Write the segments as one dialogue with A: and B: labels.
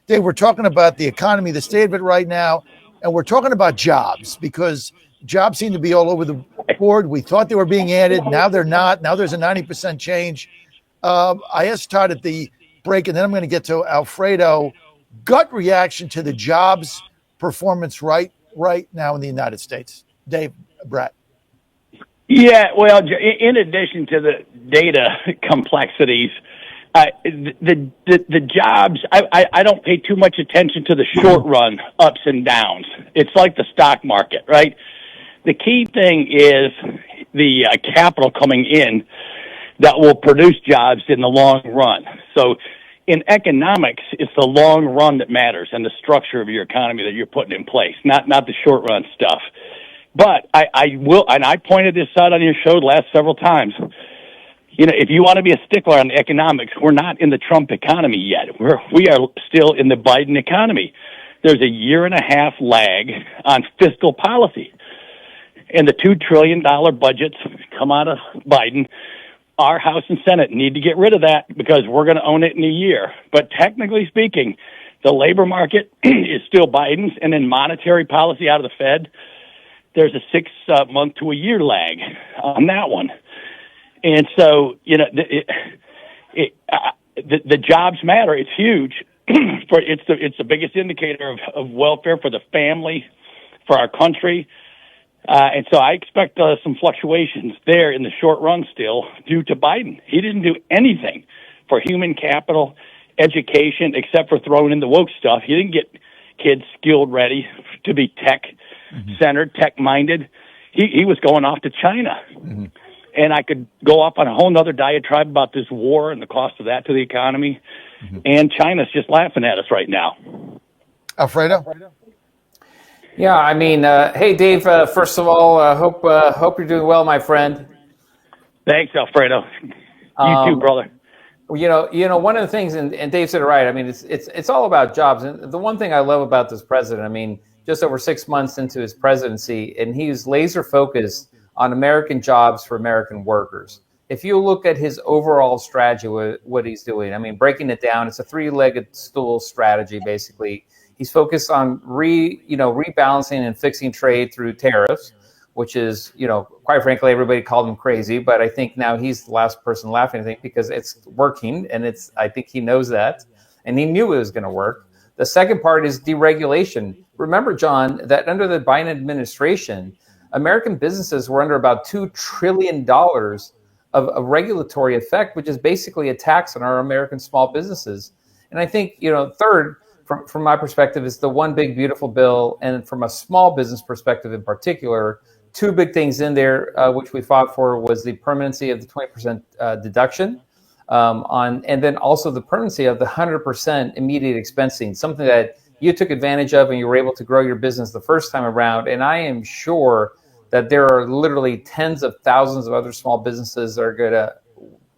A: Dave, we're talking about the economy, the state of it right now, and we're talking about jobs because jobs seem to be all over the board. We thought they were being added. Now they're not. Now there's a 90% change. I asked Todd at the break, and then I'm going to get to Alfredo. Gut reaction to the jobs performance right now in the United States. Dave, Brett.
B: Yeah, well, in addition to the data complexities, the jobs, I don't pay too much attention to the short run ups and downs. It's like the stock market, right? The key thing is the capital coming in that will produce jobs in the long run. So in economics, it's the long run that matters and the structure of your economy that you're putting in place, not the short run stuff. But I will, and I pointed this out on your show the last several times. You know, if you want to be a stickler on economics, we're not in the Trump economy yet. We are still in the Biden economy. There's a 1.5-year lag on fiscal policy. And the $2 trillion budgets come out of Biden. Our House and Senate need to get rid of that because we're going to own it in a year. But technically speaking, the labor market is still Biden's, and then monetary policy out of the Fed, there's a 6 month to a year lag on that one. And so, you know, the jobs matter. It's huge. It's the biggest indicator of welfare for the family, for our country. And so I expect some fluctuations there in the short run still due to Biden. He didn't do anything for human capital, education, except for throwing in the woke stuff. He didn't get kids skilled ready to be tech-centered, tech-minded. He was going off to China. Mm-hmm. And I could go off on a whole nother diatribe about this war and the cost of that to the economy. Mm-hmm. And China's just laughing at us right now.
A: Alfredo?
C: Yeah, I mean, hey, Dave, first of all, hope you're doing well, my friend.
B: Thanks, Alfredo. You too, brother.
C: You know, one of the things, and Dave said it right, I mean, it's all about jobs. And the one thing I love about this president, I mean, just over 6 months into his presidency, and he was laser focused on American jobs for American workers. If you look at his overall strategy, what he's doing, I mean, breaking it down, it's a three-legged stool strategy, basically. He's focused on rebalancing and fixing trade through tariffs, which is, you know, quite frankly, everybody called him crazy, but I think now he's the last person laughing, I think, because it's working, and I think he knows that, and he knew it was going to work. The second part is deregulation. Remember, John, that under the Biden administration, American businesses were under about $2 trillion of regulatory effect, which is basically a tax on our American small businesses. And I think, you know, third, from my perspective, is the one big beautiful bill. And from a small business perspective in particular, two big things in there, which we fought for, was the permanency of the 20% deduction and then also the permanency of the 100% immediate expensing, something that you took advantage of and you were able to grow your business the first time around. And I am sure that there are literally tens of thousands of other small businesses that are going to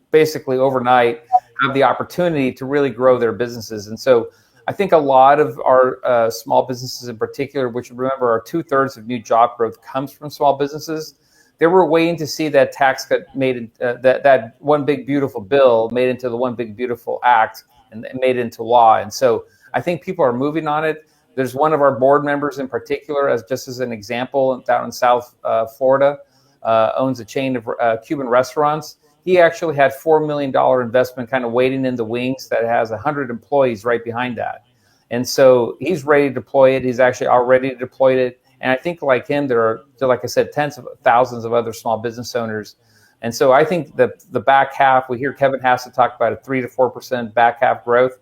C: basically overnight have the opportunity to really grow their businesses. And so I think a lot of our small businesses in particular, which remember are 2/3 of new job growth comes from small businesses, they were waiting to see that tax cut made, that one big beautiful bill made into the one big beautiful act and made into law. And so I think people are moving on it. There's one of our board members in particular, as an example, down in South Florida, owns a chain of Cuban restaurants. He actually had $4 million investment kind of waiting in the wings that has 100 employees right behind that. And so he's ready to deploy it. He's actually already deployed it. And I think like him, there are, like I said, tens of thousands of other small business owners. And so I think that the back half, we hear Kevin Hassett talk about a 3 to 4% back half growth.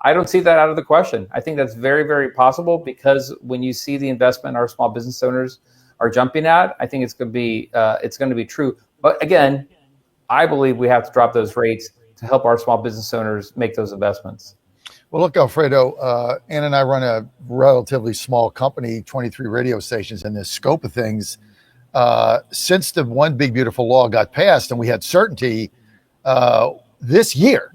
C: I don't see that out of the question. I think that's very, very possible because when you see the investment our small business owners are jumping at, I think it's going to be true. But again, I believe we have to drop those rates to help our small business owners make those investments.
A: Well, look, Alfredo, Ann and I run a relatively small company, 23 radio stations, in the scope of things. Since the One Big Beautiful Law got passed and we had certainty this year,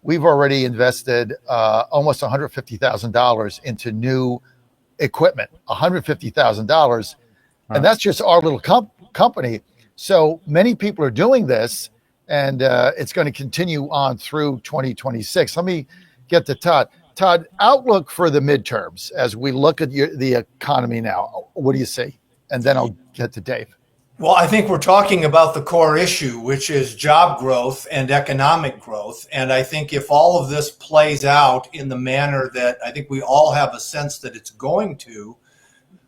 A: we've already invested almost $150,000 into new equipment, $150,000. And that's just our little company. So many people are doing this, and it's going to continue on through 2026. Let me get to Todd. Todd, outlook for the midterms as we look at the economy now. What do you see? And then I'll get to Dave.
D: Well, I think we're talking about the core issue, which is job growth and economic growth. And I think if all of this plays out in the manner that I think we all have a sense that it's going to,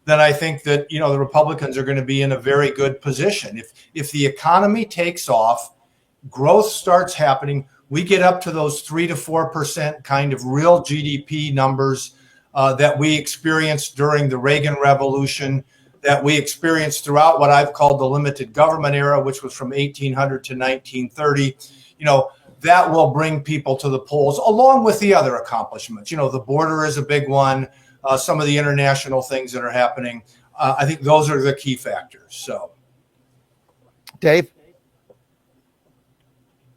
D: then I think that, the Republicans are going to be in a very good position. If the economy takes off, growth starts happening, we get up to those 3 to 4% kind of real GDP numbers that we experienced during the Reagan Revolution, that we experienced throughout what I've called the limited government era, which was from 1800 to 1930. That will bring people to the polls, along with the other accomplishments. The border is a big one. Some of the international things that are happening. I think those are the key factors. So,
A: Dave?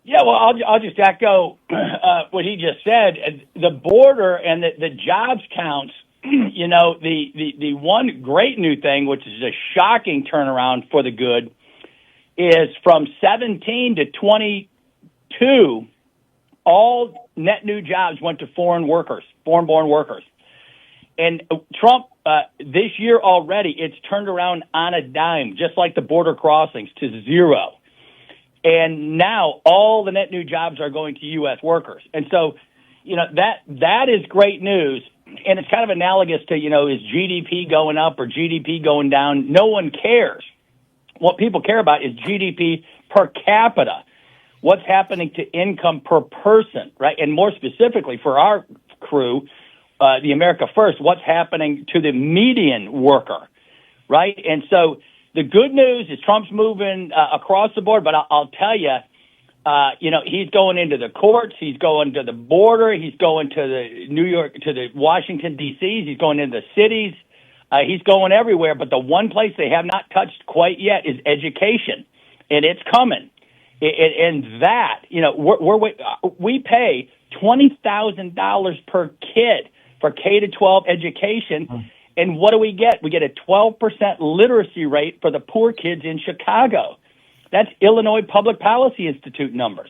B: Yeah, well, I'll just echo what he just said. The border and the jobs counts, the one great new thing, which is a shocking turnaround for the good, is from 17 to 22, all net new jobs went to foreign born workers. And Trump, this year already, it's turned around on a dime, just like the border crossings, to zero. And now all the net new jobs are going to U.S. workers. And so, that is great news. And it's kind of analogous to, is GDP going up or GDP going down? No one cares. What people care about is GDP per capita. What's happening to income per person, right? And more specifically for our crew, the America First, what's happening to the median worker, right? And so the good news is Trump's moving across the board, but I'll tell you, he's going into the courts, he's going to the border, he's going to the New York, to the Washington, D.C., he's going into the cities, he's going everywhere. But the one place they have not touched quite yet is education, and it's coming. And that, we pay $20,000 per kid for K-12 education. And what do we get? We get a 12% literacy rate for the poor kids in Chicago. That's Illinois Public Policy Institute numbers,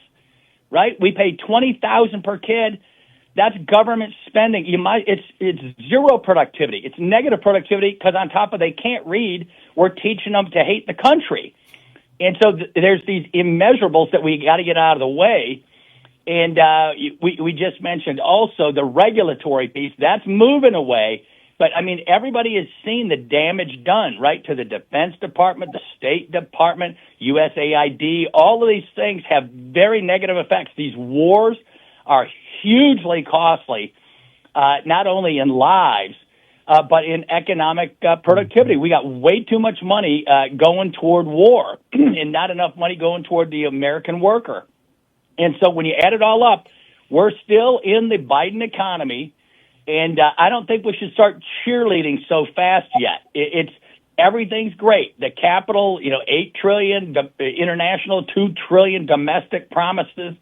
B: right? We pay $20,000 per kid. That's government spending. It's zero productivity. It's negative productivity because on top of they can't read, we're teaching them to hate the country. And so there's these immeasurables that we got to get out of the way. And we just mentioned also the regulatory piece. That's moving away. But, everybody has seen the damage done, right, to the Defense Department, the State Department, USAID. All of these things have very negative effects. These wars are hugely costly, not only in lives, but in economic productivity. We got way too much money going toward war and not enough money going toward the American worker. And so when you add it all up, we're still in the Biden economy. And I don't think we should start cheerleading so fast yet. It's everything's great. The capital, $8 trillion, the international $2 trillion domestic promises.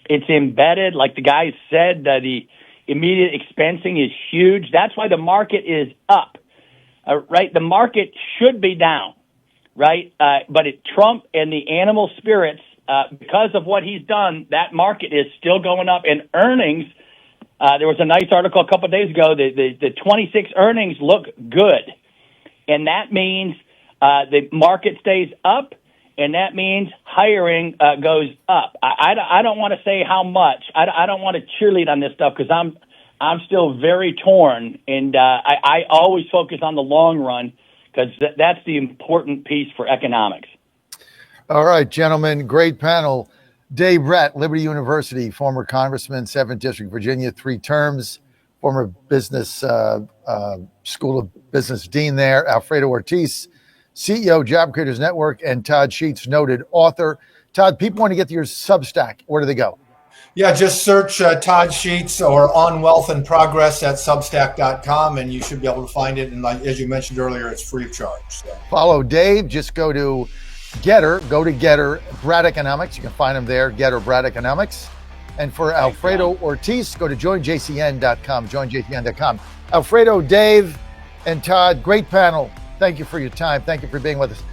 B: It's embedded, like the guy said. The immediate expensing is huge. That's why the market is up, right? The market should be down, right? But Trump and the animal spirits, because of what he's done, that market is still going up. And earnings. There was a nice article a couple of days ago. The 26 earnings look good, and that means the market stays up, and that means hiring goes up. I don't want to say how much. I don't want to cheerlead on this stuff because I'm still very torn, and I always focus on the long run because that's the important piece for economics.
A: All right, gentlemen, great panel. Dave Brett, Liberty University, former congressman, 7th District, Virginia, 3 terms, former business School of Business dean there. Alfredo Ortiz, CEO, Job Creators Network, and Todd Sheets, noted author. Todd, people want to get to your Substack. Where do they go?
D: Yeah, just search Todd Sheets or On Wealth and Progress at Substack.com, and you should be able to find it. And as you mentioned earlier, it's free of charge. So.
A: Follow Dave. Just go to Getter, Brad Economics. You can find them there, Getter, Brad Economics. And for Alfredo Ortiz, go to joinjcn.com, Alfredo, Dave, and Todd, great panel. Thank you for your time. Thank you for being with us.